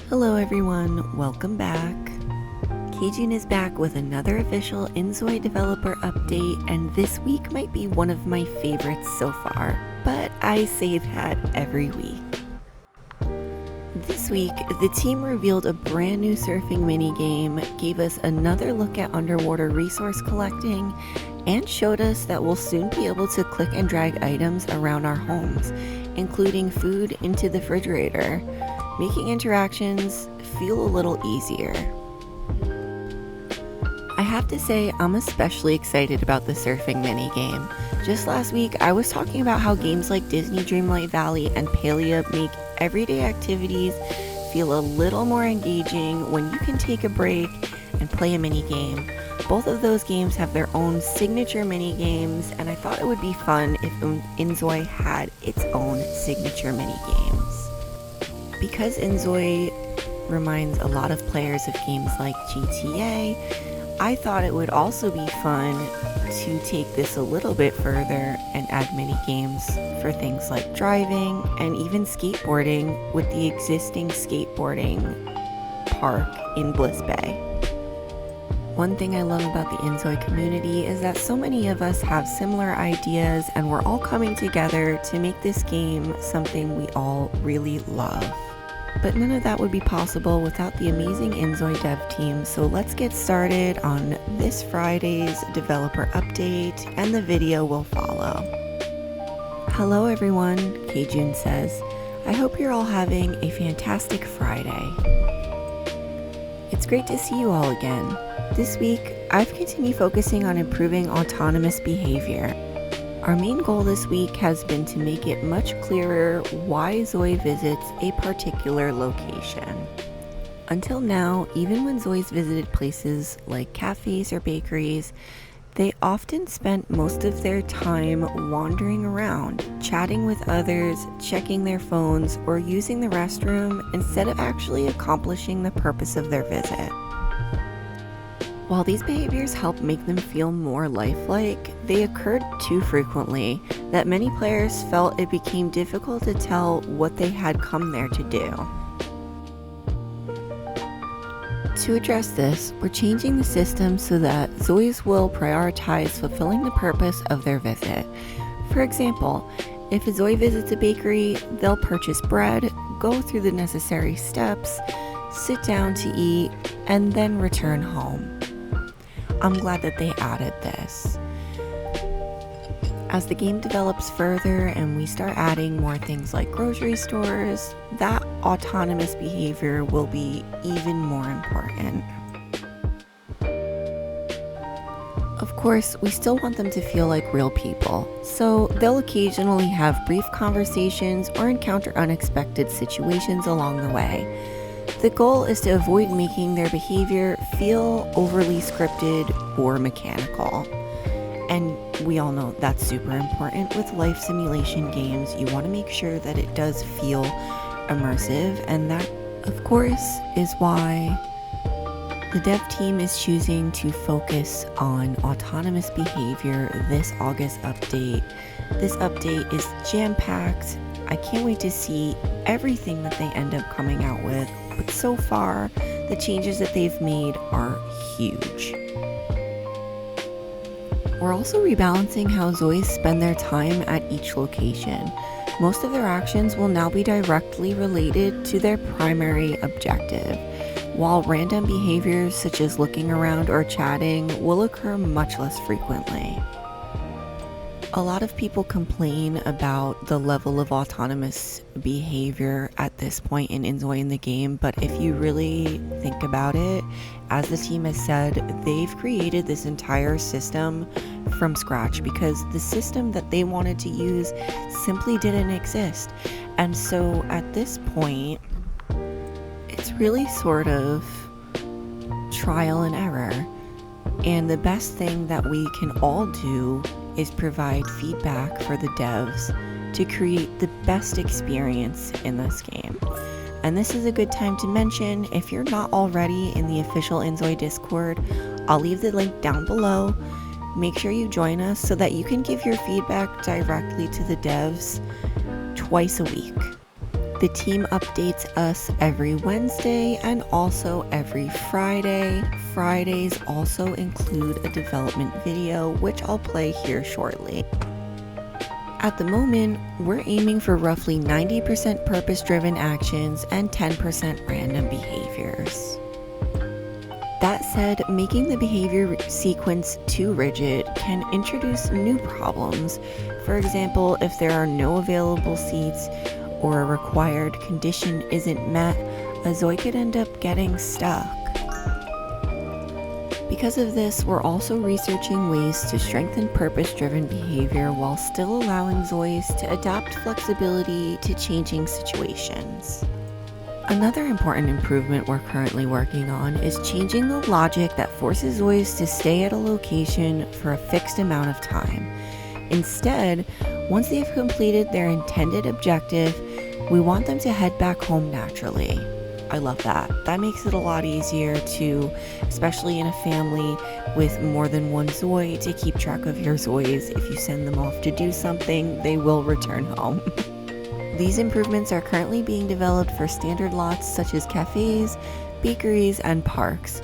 Hello everyone, welcome back. Kjun is back with another official inZOI developer update, and this week might be one of my favorites so far, but I say that every week. This week, the team revealed a brand new surfing minigame, gave us another look at underwater resource collecting, and showed us that we'll soon be able to click and drag items around our homes, including food into the refrigerator, making interactions feel a little easier. I have to say, I'm especially excited about the surfing minigame. Just last week, I was talking about how games like Disney Dreamlight Valley and Palia make everyday activities feel a little more engaging when you can take a break and play a minigame. Both of those games have their own signature minigames, and I thought it would be fun if inZOI had its own signature minigames. Because inZOI reminds a lot of players of games like GTA, I thought it would also be fun to take this a little bit further and add mini games for things like driving and even skateboarding with the existing skateboarding park in Bliss Bay. One thing I love about the inZOI community is that so many of us have similar ideas and we're all coming together to make this game something we all really love. But none of that would be possible without the amazing inZOI dev team, so let's get started on this Friday's developer update, and the video will follow. Hello everyone, Kjun says. I hope you're all having a fantastic Friday. It's great to see you all again. This week, I've continued focusing on improving autonomous behavior. Our main goal this week has been to make it much clearer why ZOI visits a particular location. Until now, even when ZOIs visited places like cafes or bakeries, they often spent most of their time wandering around, chatting with others, checking their phones, or using the restroom instead of actually accomplishing the purpose of their visit. While these behaviors help make them feel more lifelike, they occurred too frequently that many players felt it became difficult to tell what they had come there to do. To address this, we're changing the system so that ZOIs will prioritize fulfilling the purpose of their visit. For example, if a ZOI visits a bakery, they'll purchase bread, go through the necessary steps, sit down to eat, and then return home. I'm glad that they added this. As the game develops further and we start adding more things like grocery stores, that autonomous behavior will be even more important. Of course, we still want them to feel like real people, so they'll occasionally have brief conversations or encounter unexpected situations along the way. The goal is to avoid making their behavior feel overly scripted or mechanical. And we all know that's super important with life simulation games. You want to make sure that it does feel immersive, and that, of course, is why the dev team is choosing to focus on autonomous behavior this August update. This update is jam-packed. I can't wait to see everything that they end up coming out with, but so far, the changes that they've made are huge. We're also rebalancing how ZOIs spend their time at each location. Most of their actions will now be directly related to their primary objective, while random behaviors such as looking around or chatting will occur much less frequently. A lot of people complain about the level of autonomous behavior at this point in inZOI in the game, but if you really think about it, as the team has said, they've created this entire system from scratch because the system that they wanted to use simply didn't exist. And so at this point, it's really sort of trial and error. And the best thing that we can all do is provide feedback for the devs to create the best experience in this game. And this is a good time to mention, if you're not already in the official inZOI Discord, I'll leave the link down below. Make sure you join us so that you can give your feedback directly to the devs twice a week. The team updates us every Wednesday and also every Friday. Fridays also include a development video, which I'll play here shortly. At the moment, we're aiming for roughly 90% purpose-driven actions and 10% random behaviors. That said, making the behavior sequence too rigid can introduce new problems. For example, if there are no available seats or a required condition isn't met, a ZOI could end up getting stuck. Because of this, we're also researching ways to strengthen purpose-driven behavior while still allowing ZOIs to adapt flexibility to changing situations. Another important improvement we're currently working on is changing the logic that forces ZOIs to stay at a location for a fixed amount of time. Instead, once they've completed their intended objective, we want them to head back home naturally. I love that. That makes it a lot easier to, especially in a family with more than one ZOI, to keep track of your ZOIs. If you send them off to do something, they will return home. These improvements are currently being developed for standard lots such as cafes, bakeries, and parks.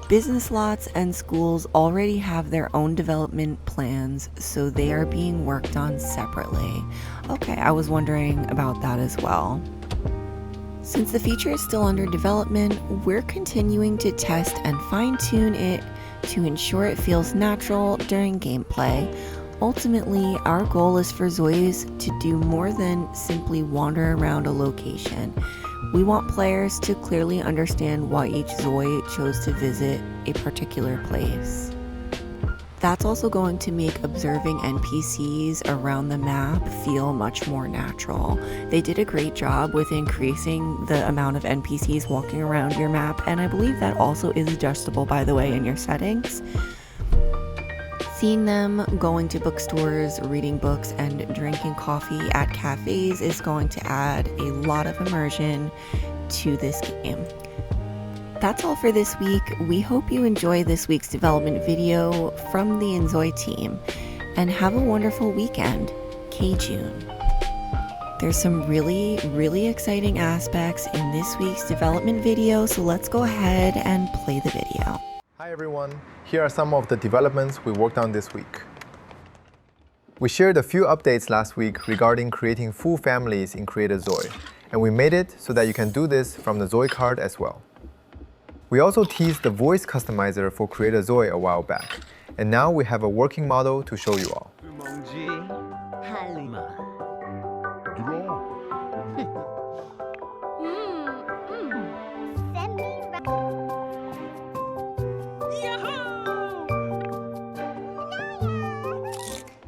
Business lots and schools already have their own development plans, so they are being worked on separately. Okay, I was wondering about that as well. Since the feature is still under development, we're continuing to test and fine-tune it to ensure it feels natural during gameplay. Ultimately, our goal is for ZOIs to do more than simply wander around a location. We want players to clearly understand why each ZOI chose to visit a particular place. That's also going to make observing NPCs around the map feel much more natural. They did a great job with increasing the amount of NPCs walking around your map, and I believe that also is adjustable, by the way, in your settings. Seeing them going to bookstores, reading books, and drinking coffee at cafes is going to add a lot of immersion to this game. That's all for this week. We hope you enjoy this week's development video from the inZOI team, and have a wonderful weekend. Kjun. There's some really exciting aspects in this week's development video, so let's go ahead and play the video. Hi everyone, here are some of the developments we worked on this week. We shared a few updates last week regarding creating full families in Create a ZOI, and we made it so that you can do this from the ZOI card as well. We also teased the voice customizer for Create a ZOI a while back, and now we have a working model to show you all.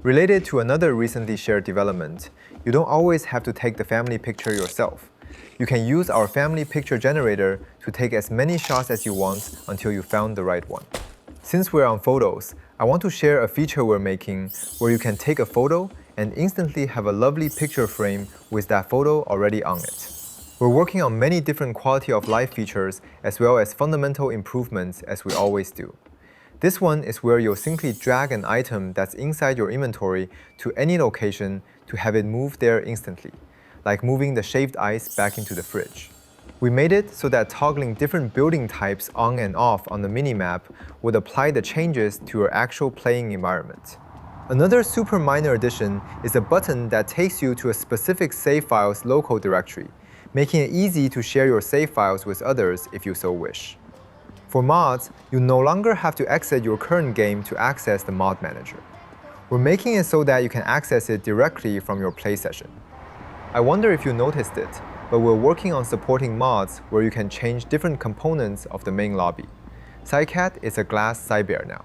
Related to another recently shared development, you don't always have to take the family picture yourself. You can use our family picture generator to take as many shots as you want until you found the right one. Since we're on photos, I want to share a feature we're making where you can take a photo and instantly have a lovely picture frame with that photo already on it. We're working on many different quality of life features as well as fundamental improvements as we always do. This one is where you'll simply drag an item that's inside your inventory to any location to have it move there instantly, like moving the shaved ice back into the fridge. We made it so that toggling different building types on and off on the minimap would apply the changes to your actual playing environment. Another super minor addition is a button that takes you to a specific save file's local directory, making it easy to share your save files with others if you so wish. For mods, you no longer have to exit your current game to access the mod manager. We're making it so that you can access it directly from your play session. I wonder if you noticed it, but we're working on supporting mods where you can change different components of the main lobby. Psycat is a glass Cybear now.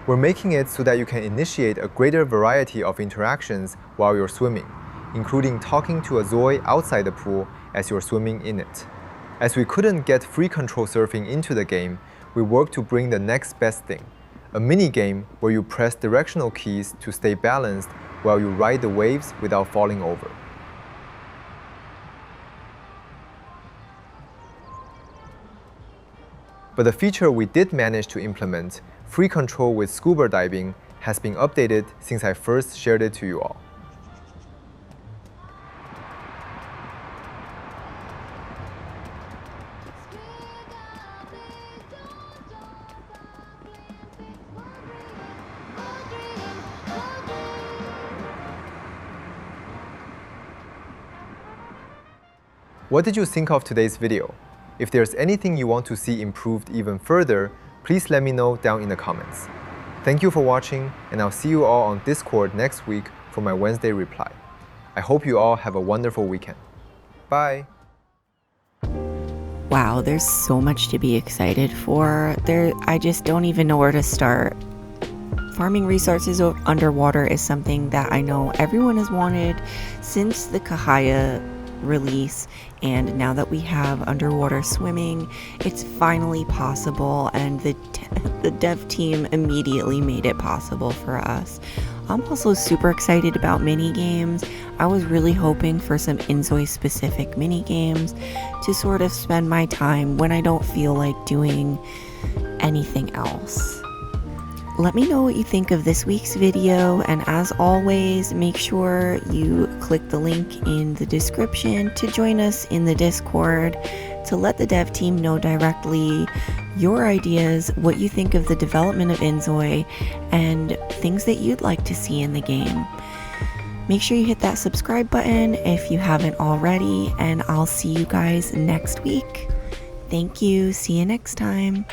We're making it so that you can initiate a greater variety of interactions while you're swimming, including talking to a ZOI outside the pool as you're swimming in it. As we couldn't get free control surfing into the game, we worked to bring the next best thing, a mini-game where you press directional keys to stay balanced while you ride the waves without falling over. But the feature we did manage to implement, free control with scuba diving, has been updated since I first shared it to you all. What did you think of today's video? If there's anything you want to see improved even further, please let me know down in the comments. Thank you for watching, and I'll see you all on Discord next week for my Wednesday reply. I hope you all have a wonderful weekend. Bye! Wow, there's so much to be excited for. I just don't even know where to start. Farming resources underwater is something that I know everyone has wanted since the Kahaya release, and now that we have underwater swimming, it's finally possible, and the dev team immediately made it possible for us. I'm also super excited about mini games. I was really hoping for some inZOI specific mini games to sort of spend my time when I don't feel like doing anything else. Let me know what you think of this week's video, and as always, make sure you click the link in the description to join us in the Discord to let the dev team know directly your ideas, what you think of the development of inZOI, and things that you'd like to see in the game. Make sure you hit that subscribe button if you haven't already, and I'll see you guys next week. Thank you. See you next time.